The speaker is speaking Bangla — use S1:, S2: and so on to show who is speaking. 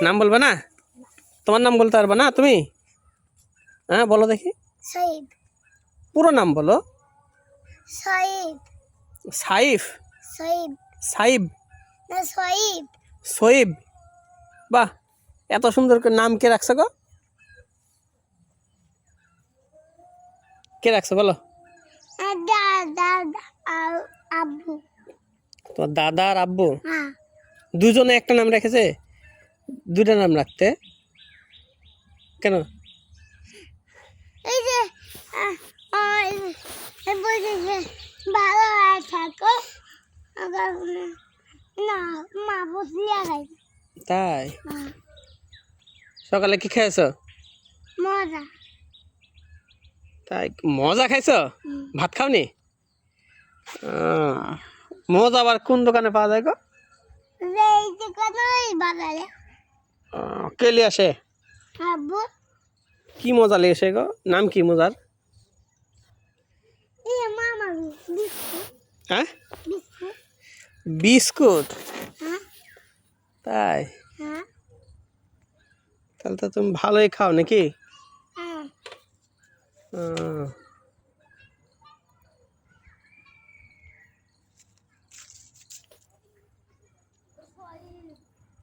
S1: নাম বলবে না? তোমার নাম বলতে পারবে না তুমি? হ্যাঁ বলো দেখি।
S2: সাইব।
S1: পুরো নাম বলো।
S2: সাইব।
S1: সাইফ।
S2: সাইব।
S1: সাইব।
S2: না সাইব।
S1: সইব। বাহ, এত সুন্দর করে নাম কে রাখছো গো? কে রাখছো বলো?
S2: দাদা আব্বু।
S1: তোমার দাদা আর আব্বু
S2: হ্যাঁ।
S1: দুজনে একটা নাম রেখেছে? দুটা নাম রাখতে কেন?
S2: এই যে বলছে ভালো থাকো না মা বুঝলি আগাই।
S1: তাই? সকালে কি খেয়েছো?
S2: মজা।
S1: তাই মজা খাইছো? ভাত খাওনি? মজা আবার কোন দোকানে পাওয়া যায় গো?
S2: এই দোকানে বাজারে।
S1: কেলি আসে?
S2: আব্বু।
S1: কি মজা লেগেছে গো? নাম কি মজার?
S2: এই মামা বিস্কুট।
S1: হ্যাঁ
S2: বিস্কুট।
S1: বিস্কুট।
S2: হ্যাঁ।
S1: তাই?
S2: হ্যাঁ।
S1: তাহলে তো তুমি ভালোই খাও নাকি?
S2: হ্যাঁ।